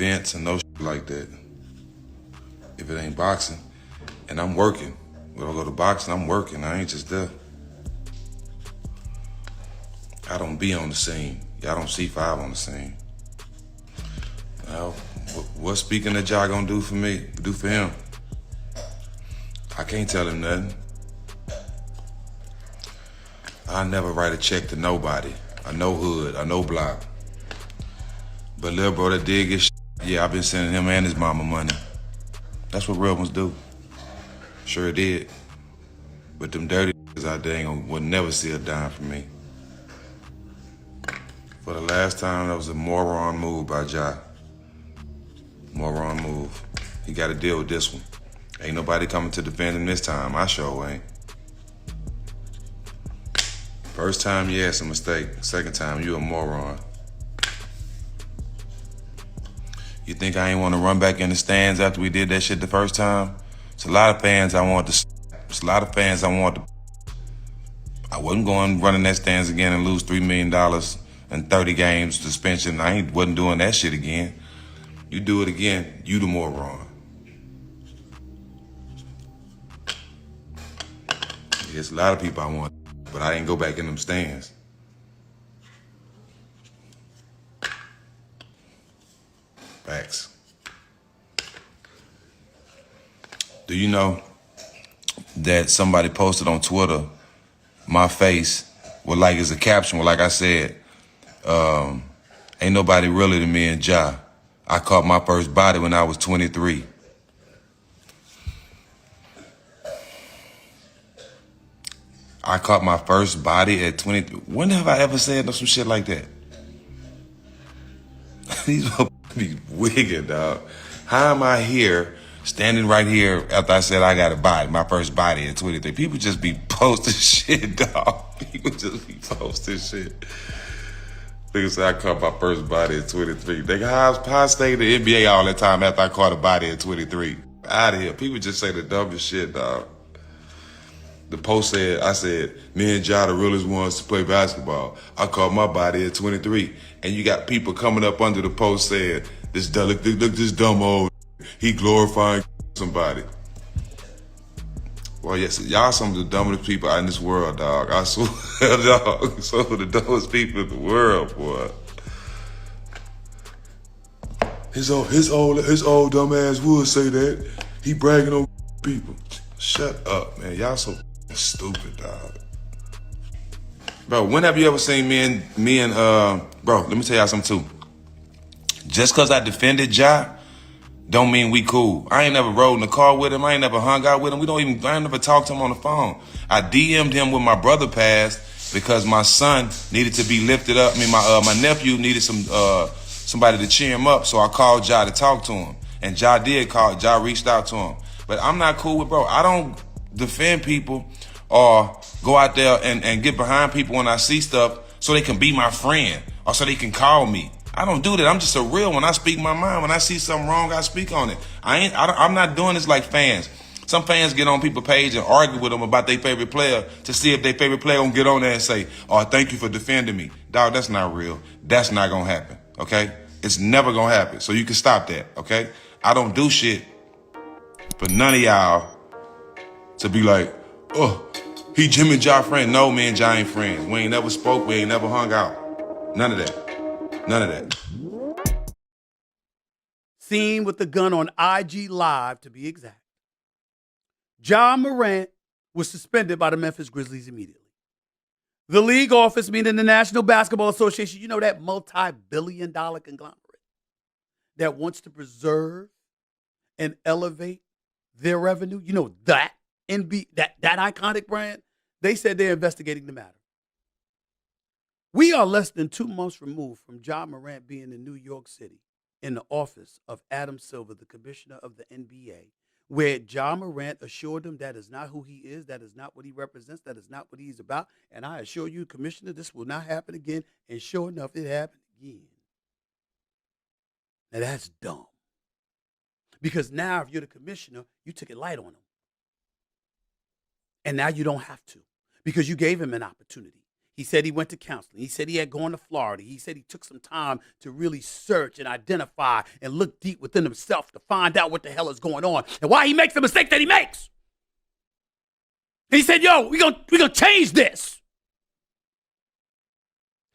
events and no shit like that. If it ain't boxing, and I'm working. When I go to boxing, I'm working. I ain't just there. I don't be on the scene. Y'all don't see Five on the scene. Now, what speaking that y'all gonna do for me? Do for him? I can't tell him nothing. I never write a check to nobody. I know hood. I know block. But little bro that did get shit, yeah, I've been sending him and his mama money. That's what real ones do. Sure did. But them dirty out there would never see a dime from me. For the last time, that was a moron move by Ja. Moron move. He got to deal with this one. Ain't nobody coming to defend him this time. I sure ain't. First time, yeah, it's a mistake. Second time, you a moron. You think I ain't want to run back in the stands after we did that shit the first time? It's a lot of fans I want to. It's a lot of fans I want to. I wasn't going running that stands again and lose $3 million and 30 games suspension. Wasn't doing that shit again. You do it again, you the moron. There's a lot of people I want, but I didn't go back in them stands. Facts. Do you know that somebody posted on Twitter my face with like as a caption, with like I said, ain't nobody realer than me and Ja. I caught my first body when I was 23. I caught my first body at 23. When have I ever said some shit like that? These motherfuckers be wicked, dog. How am I here, standing right here after I said I got a body, my first body at 23? People just be posting shit, dog. People just be posting shit. Nigga say I caught my first body at 23. Nigga, how I stayed in the NBA all that time after I caught a body at 23? Out of here. People just say the dumbest shit, dog. The post said, I said, me and Ja the realest ones to play basketball. I caught my body at 23. And you got people coming up under the post saying, look this dumb old, he glorifying somebody. Well, yes, y'all some of the dumbest people in this world, dog. I swear, dog. Some of the dumbest people in the world, boy. His old dumb ass would say that. He bragging on people. Shut up, man. Y'all so stupid, dog. Bro, when have you ever seen me and bro, let me tell y'all something too. Just cause I defended Ja, don't mean we cool. I ain't never rode in the car with him. I ain't never hung out with him. I ain't never talked to him on the phone. I DM'd him when my brother passed because my son needed to be lifted up. I mean, my nephew needed somebody to cheer him up. So I called Ja to talk to him. And Ja did call. Ja reached out to him. But I'm not cool with bro. I don't defend people or go out there and get behind people when I see stuff so they can be my friend or so they can call me. I don't do that. I'm just a real one. I speak my mind. When I see something wrong, I speak on it. I'm not doing this like fans. Some fans get on people's page and argue with them about their favorite player to see if their favorite player gonna get on there and say, "Oh, thank you for defending me." Dog, that's not real. That's not gonna happen. Okay? It's never gonna happen. So you can stop that. Okay? I don't do shit for none of y'all to be like, "Oh, he Jim and Ja friend." No, me and Ja ain't friends. We ain't never spoke. We ain't never hung out. None of that. None of that. Seen with the gun on IG Live, to be exact. Ja Morant was suspended by the Memphis Grizzlies immediately. The league office, meaning the National Basketball Association, you know, that multi-billion-dollar conglomerate that wants to preserve and elevate their revenue, you know, that iconic brand, they said they're investigating the matter. We are less than 2 months removed from Ja Morant being in New York City in the office of Adam Silver, the commissioner of the NBA, where Ja Morant assured him that is not who he is, that is not what he represents, that is not what he's about. And I assure you, Commissioner, this will not happen again. And sure enough, it happened again. Now that's dumb. Because now if you're the commissioner, you took it light on him. And now you don't have to because you gave him an opportunity. He said he went to counseling. He said he had gone to Florida. He said he took some time to really search and identify and look deep within himself to find out what the hell is going on and why he makes the mistakes that he makes. And he said, yo, we're gonna change this.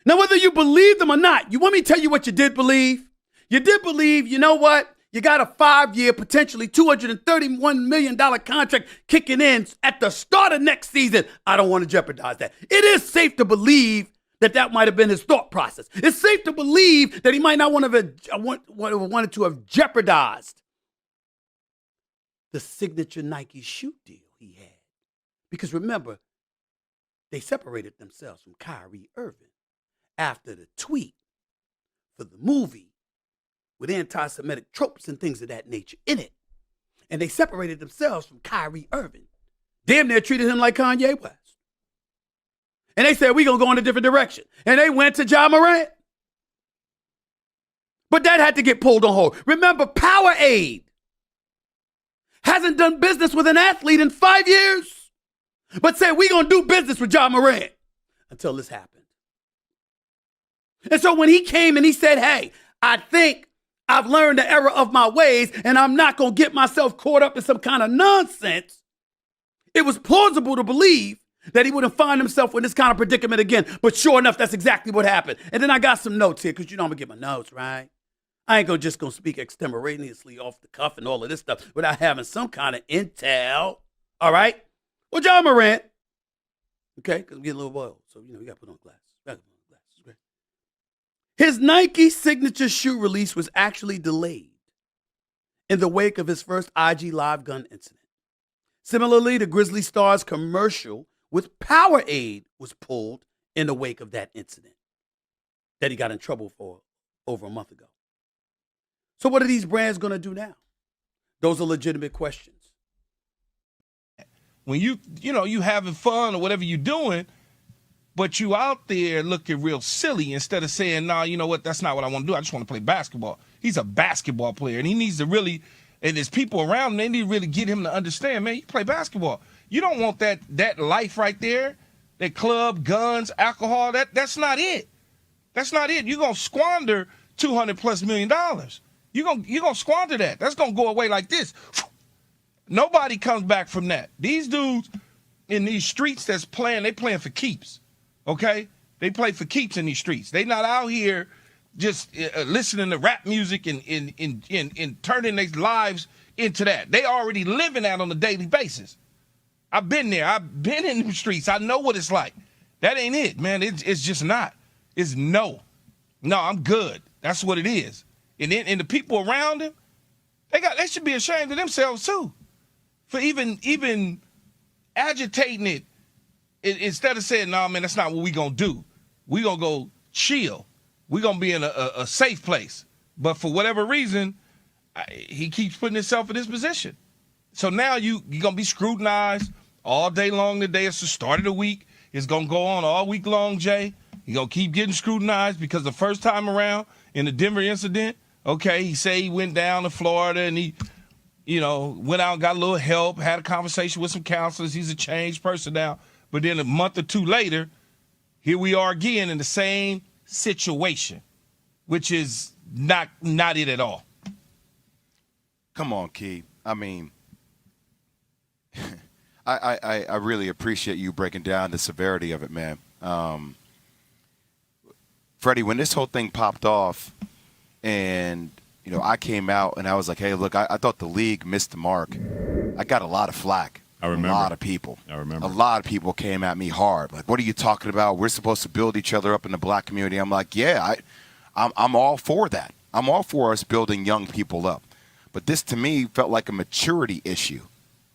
Now, whether you believe them or not, you want me to tell you what you did believe? You did believe, you know what? You got a 5-year, potentially $231 million contract kicking in at the start of next season. I don't want to jeopardize that. It is safe to believe that might have been his thought process. It's safe to believe that he might not wanted to have jeopardized the signature Nike shoe deal he had. Because remember, they separated themselves from Kyrie Irving after the tweet for the movie with anti-Semitic tropes and things of that nature in it. And they separated themselves from Kyrie Irving. Damn near treated him like Kanye West. And they said, we're going to go in a different direction. And they went to Ja Morant. But that had to get pulled on hold. Remember, Powerade hasn't done business with an athlete in 5 years, but said, we're going to do business with Ja Morant until this happened. And so when he came and he said, hey, I think I've learned the error of my ways and I'm not going to get myself caught up in some kind of nonsense, it was plausible to believe that he wouldn't find himself in this kind of predicament again. But sure enough, that's exactly what happened. And then I got some notes here because you know I'm going to get my notes, right? I ain't just going to speak extemporaneously off the cuff and all of this stuff without having some kind of intel. All right? Well, Ja Morant, okay, because I'm getting a little wild. So, you know, you got to put on glasses. His Nike signature shoe release was actually delayed in the wake of his first IG Live gun incident. Similarly, the Grizzly Stars commercial with Powerade was pulled in the wake of that incident that he got in trouble for over a month ago. So what are these brands going to do now? Those are legitimate questions. When you having fun or whatever you're doing, but you out there looking real silly instead of saying, nah, you know what, that's not what I want to do. I just want to play basketball. He's a basketball player, and he needs to really, and there's people around him, they need to really get him to understand, man, you play basketball. You don't want that life right there, that club, guns, alcohol, that's not it. That's not it. You're going to squander $200+ million. You're going to squander that. That's going to go away like this. Nobody comes back from that. These dudes in these streets that's playing, they playing for keeps. Okay? They play for keeps in these streets. They not out here just listening to rap music and turning their lives into that. They already living that on a daily basis. I've been there. I've been in the streets. I know what it's like. That ain't it, man. It's just not. It's no. No, I'm good. That's what it is. And the people around him, they should be ashamed of themselves too, for even agitating it. Instead of saying, no, man, that's not what we going to do. We going to go chill. We going to be in a safe place. But for whatever reason, he keeps putting himself in this position. So now you're going to be scrutinized all day long today. It's the start of the week. It's going to go on all week long, Jay. You're going to keep getting scrutinized because the first time around in the Denver incident, okay, he said he went down to Florida and he, went out and got a little help, had a conversation with some counselors. He's a changed person now. But then a month or two later, here we are again in the same situation, which is not it at all. Come on, Key. I mean, I really appreciate you breaking down the severity of it, man. Freddie, when this whole thing popped off and, I came out and I was like, hey, look, I thought the league missed the mark. I got a lot of flack. I remember. A lot of people. I remember. A lot of people came at me hard. Like, what are you talking about? We're supposed to build each other up in the black community. I'm like, yeah, I'm all for that. I'm all for us building young people up. But this, to me, felt like a maturity issue.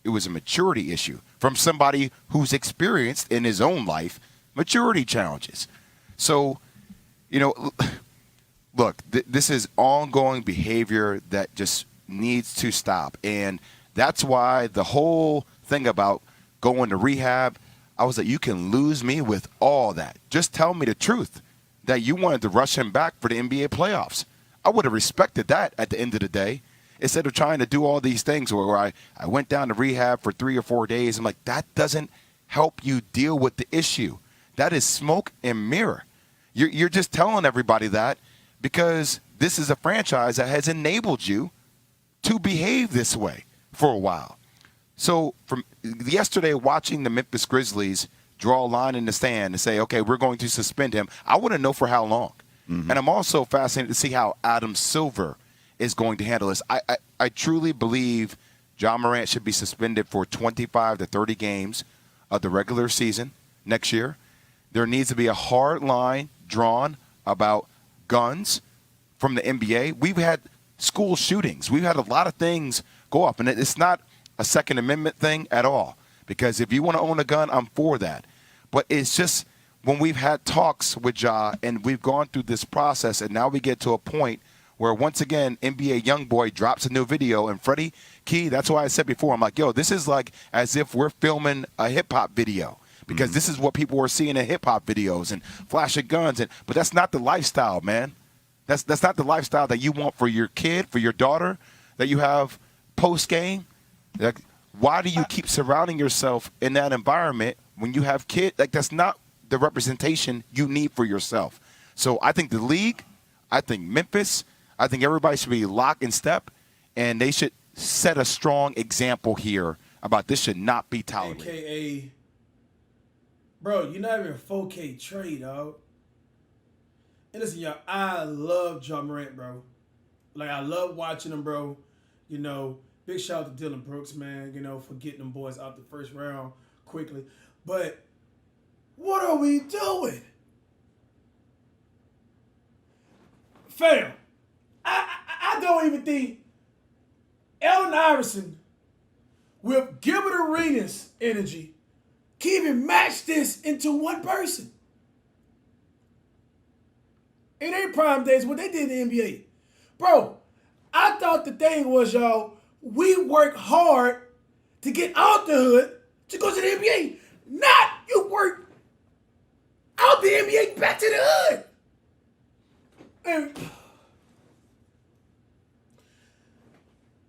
It was a maturity issue from somebody who's experienced in his own life maturity challenges. So, look, this is ongoing behavior that just needs to stop. And that's why the whole thing about going to rehab, I was like, you can lose me with all that. Just tell me the truth, that you wanted to rush him back for the NBA playoffs. I would have respected that at the end of the day, instead of trying to do all these things where I went down to rehab for 3 or 4 days. I'm like, that doesn't help you deal with the issue. that is smoke and mirror. You're just telling everybody that because this is a franchise that has enabled you to behave this way for a while. So from yesterday, watching the Memphis Grizzlies draw a line in the sand and say, okay, we're going to suspend him, I want to know for how long. Mm-hmm. And I'm also fascinated to see how Adam Silver is going to handle this. I truly believe Ja Morant should be suspended for 25 to 30 games of the regular season next year. There needs to be a hard line drawn about guns from the NBA. We've had school shootings. We've had a lot of things go up, and it's not a Second Amendment thing at all, because if you want to own a gun, I'm for that. But it's just when we've had talks with Ja and we've gone through this process, and now we get to a point where once again NBA YoungBoy drops a new video, and Freddie Key, that's why I said before, I'm like, yo, this is like as if we're filming a hip-hop video, because this is what people were seeing in hip-hop videos and flashing guns, but that's not the lifestyle, man. That's not the lifestyle that you want for your kid, for your daughter, that you have post-game. Like, why do you keep surrounding yourself in that environment when you have kids? Like, that's not the representation you need for yourself. So I think the league, I think Memphis, I think everybody should be lock and step, and they should set a strong example here about this should not be tolerated. AKA, bro, you're not even a 4K trade, dog. And listen, y'all, I love Ja Morant, bro. Like, I love watching him, bro. You know, big shout out to Dylan Brooks, man, you know, for getting them boys out the first round quickly. But what are we doing? Fam, I don't even think Allen Iverson with Gilbert Arenas' energy can even match this into one person. In their prime days, what they did in the NBA. Bro, I thought the thing was, y'all, we work hard to get out the hood to go to the NBA. Not you work out the NBA back to the hood. And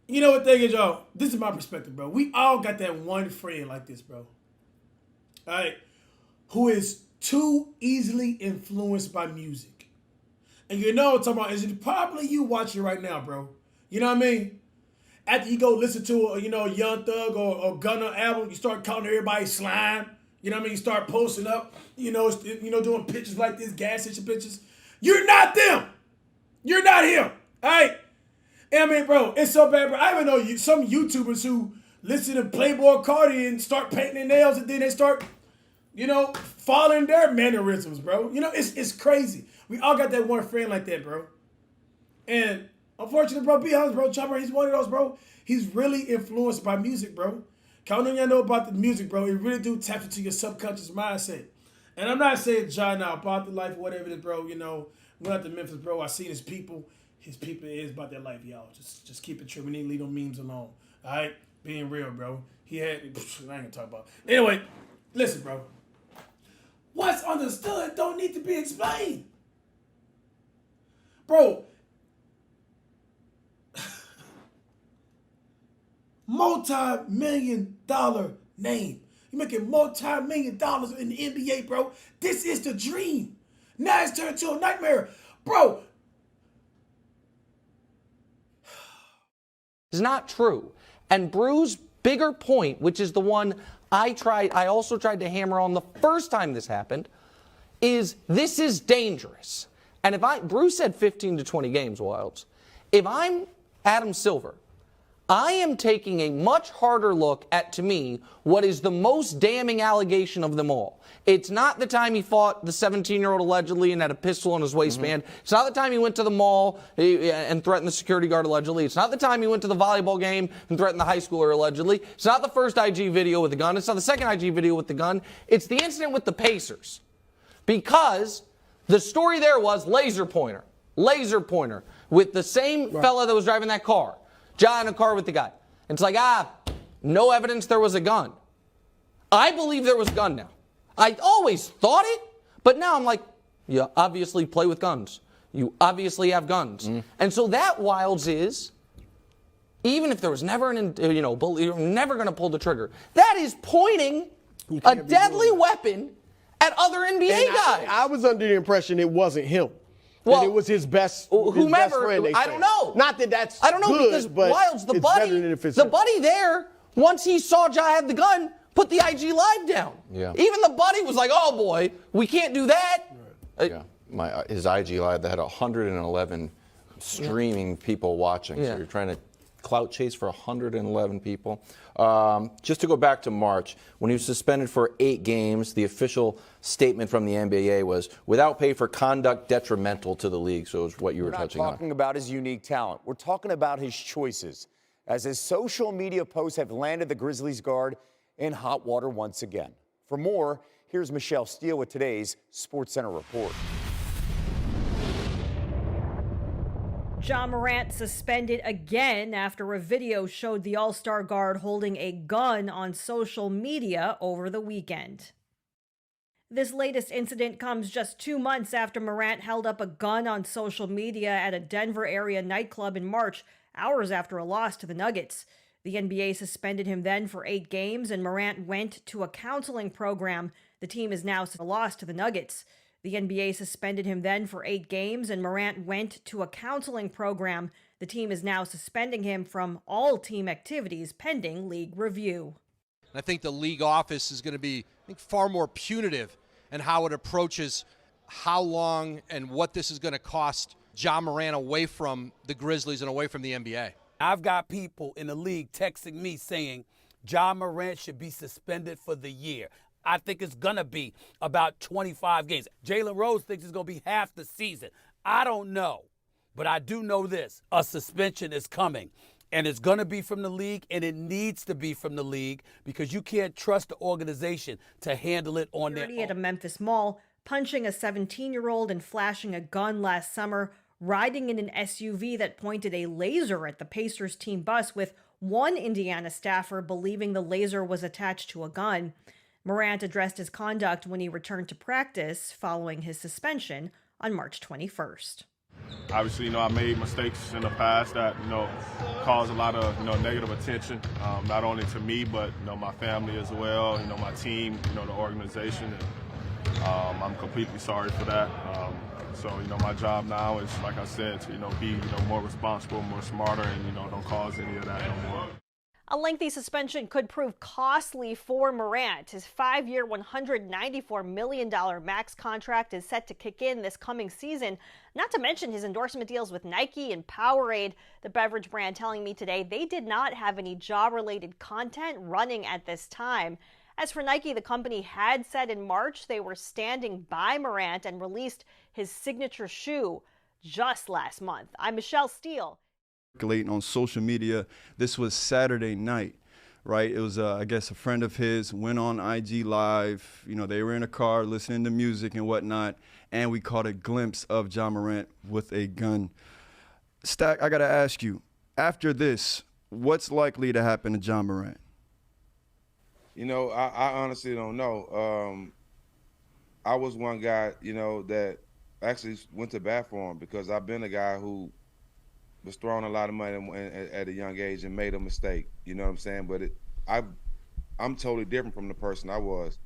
you know what thing is, y'all? This is my perspective, bro. We all got that one friend like this, bro. All right? Who is too easily influenced by music. And you know what I'm talking about? Is it probably you watching right now, bro? You know what I mean? After you go listen to a Young Thug or Gunna album, you start calling everybody slime. You know what I mean? You start posting up, doing pictures like this, gas station pictures. You're not them. You're not him. All right? And I mean, bro, it's so bad, bro. I even know some YouTubers who listen to Playboy Cardi and start painting their nails, and then they start, following their mannerisms, bro. It's crazy. We all got that one friend like that, bro. And unfortunately, bro, be honest, bro, Chopper, he's one of those, bro. He's really influenced by music, bro. Count on y'all know about the music, bro. It really do tap into your subconscious mindset. And I'm not saying John now about the life, whatever it is, bro. Went out to Memphis, bro. I seen his people. His people is about their life, y'all. Just keep it true. We need to leave them memes alone. All right? Being real, bro. I ain't gonna talk about it. Anyway, listen, bro. What's understood don't need to be explained. Bro, multi-million-dollar name. You're making multi-million dollars in the NBA, bro. This is the dream. Now it's turned into a nightmare. Bro. Is not true. And Brew's bigger point, which is the one I also tried to hammer on the first time this happened, is this is dangerous. And Brew said 15 to 20 games, Wilds. If I'm Adam Silver, I am taking a much harder look at, to me, what is the most damning allegation of them all. It's not the time he fought the 17-year-old allegedly and had a pistol in his waistband. Mm-hmm. It's not the time he went to the mall and threatened the security guard allegedly. It's not the time he went to the volleyball game and threatened the high schooler allegedly. It's not the first IG video with the gun. It's not the second IG video with the gun. It's the incident with the Pacers. Because the story there was laser pointer with the same fella that was driving that car. Ja in a car with the guy. It's like, no evidence there was a gun. I believe there was a gun now. I always thought it, but now I'm like, you obviously play with guns. You obviously have guns. Mm. And so that, Wilds, is, even if there was never you're never going to pull the trigger, that is pointing a deadly weapon at other NBA guys. I was under the impression it wasn't him. Well, that it was his best, whomever. his best friend, they I say. don't know. Not that that's I don't know good, because but Wilds, the it's buddy, better than if it's the him. buddy there, once he saw Ja had the gun, put the IG Live down. Yeah. Even the buddy was like, "Oh boy, we can't do that." Yeah. His IG Live that had 111 streaming people watching. Yeah. So you're trying to clout chase for 111 people. Just to go back to March, when he was suspended for 8 games, the official statement from the NBA was without pay for conduct detrimental to the league. So it was what you were touching on. We're not talking about his unique talent. We're talking about his choices, as his social media posts have landed the Grizzlies guard in hot water once again. For more, here's Michelle Steele with today's SportsCenter report. Ja Morant suspended again after a video showed the All-Star guard holding a gun on social media over the weekend. This latest incident comes just 2 months after Morant held up a gun on social media at a Denver area nightclub in March, hours after a loss to the Nuggets. The NBA suspended him then for 8 games, and Morant went to a counseling program. The team is now a loss to the Nuggets. The NBA suspended him then for 8 games, and Morant went to a counseling program. The team is now suspending him from all team activities pending league review. I think the league office is going to be far more punitive in how it approaches how long and what this is going to cost Ja Morant away from the Grizzlies and away from the NBA. I've got people in the league texting me saying Ja Morant should be suspended for the year. I think it's going to be about 25 games. Jalen Rose thinks it's going to be half the season. I don't know, but I do know this. A suspension is coming, and it's going to be from the league, and it needs to be from the league because you can't trust the organization to handle it on their own. At a Memphis mall, punching a 17-year-old and flashing a gun last summer, riding in an SUV that pointed a laser at the Pacers team bus with one Indiana staffer believing the laser was attached to a gun. Morant addressed his conduct when he returned to practice following his suspension on March 21st. Obviously, I made mistakes in the past that, caused a lot of, negative attention, not only to me, but, my family as well, my team, the organization. And, I'm completely sorry for that. So, my job now is, like I said, to, be, more responsible, more smarter, and, don't cause any of that no more. A lengthy suspension could prove costly for Morant. His 5-year, $194 million max contract is set to kick in this coming season, not to mention his endorsement deals with Nike and Powerade, the beverage brand telling me today they did not have any job-related content running at this time. As for Nike, the company had said in March they were standing by Morant and released his signature shoe just last month. I'm Michelle Steele. On social media, this was Saturday night, right? It was, I guess, a friend of his went on IG Live. They were in a car listening to music and whatnot, and we caught a glimpse of Ja Morant with a gun. Stack, I got to ask you, after this, what's likely to happen to Ja Morant? I honestly don't know. I was one guy, that actually went to bat for him because I've been a guy who was throwing a lot of money at a young age and made a mistake. You know what I'm saying? But I'm totally different from the person I was.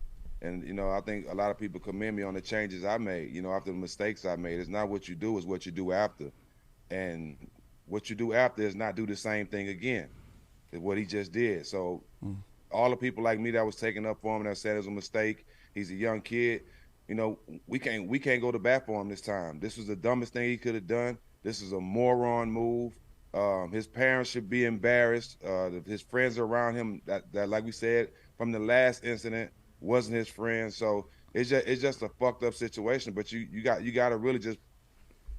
And, I think a lot of people commend me on the changes I made, after the mistakes I made. It's not what you do, it's what you do after. And what you do after is not do the same thing again, is what he just did. So all the people like me that was taking up for him that said it was a mistake, he's a young kid, we can't go to bat for him this time. This was the dumbest thing he could have done. This is a moron move. His parents should be embarrassed. His friends around him that, like we said, from the last incident, wasn't his friend. So it's just a fucked up situation. But you got to really just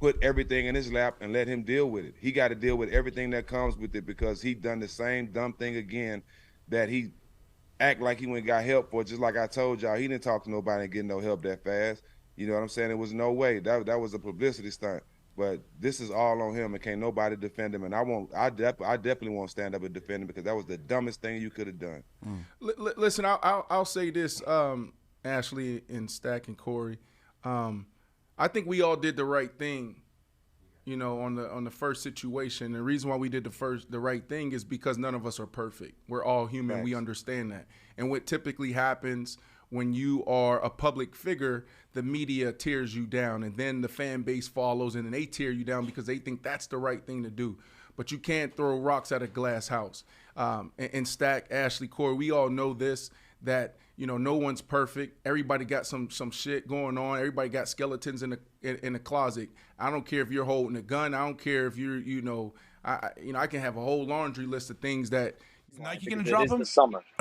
put everything in his lap and let him deal with it. He got to deal with everything that comes with it because he done the same dumb thing again that he act like he went and got help for. Just like I told y'all, he didn't talk to nobody and get no help that fast. You know what I'm saying? It was no way. That was a publicity stunt. But this is all on him, and can't nobody defend him. And I definitely won't stand up and defend him because that was the dumbest thing you could have done. Listen, I'll say this, Ashley and Stack and Corey. I think we all did the right thing, on the first situation. The reason why we did the right thing is because none of us are perfect. We're all human. Thanks. We understand that. And what typically happens when you are a public figure, the media tears you down, and then the fan base follows, and then they tear you down because they think that's the right thing to do. But you can't throw rocks at a glass house. And Stack, Ashley, Corey, we all know this, that no one's perfect. Everybody got some shit going on. Everybody got skeletons in the closet. I don't care if you're holding a gun. I don't care if you're I can have a whole laundry list of things that. Is Nike going to drop him?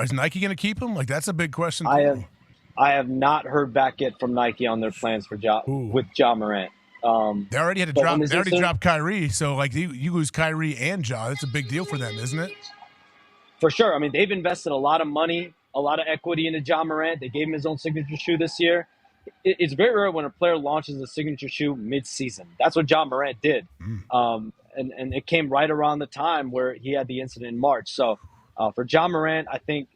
Is Nike going to keep him? Like, that's a big question. I have not heard back yet from Nike on their plans for with Ja Morant. They already had to drop. They already dropped Kyrie, so like you lose Kyrie and Ja. That's a big deal for them, isn't it? For sure. I mean, they've invested a lot of money, a lot of equity into Ja Morant. They gave him his own signature shoe this year. It's very rare when a player launches a signature shoe mid-season. That's what Ja Morant did, and it came right around the time where he had the incident in March. So for Ja Morant, I think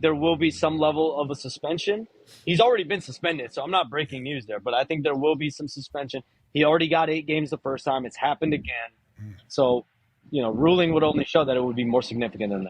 there will be some level of a suspension. He's already been suspended, so I'm not breaking news there, but I think there will be some suspension. He already got 8 games the first time. It's happened again. So, ruling would only show that it would be more significant than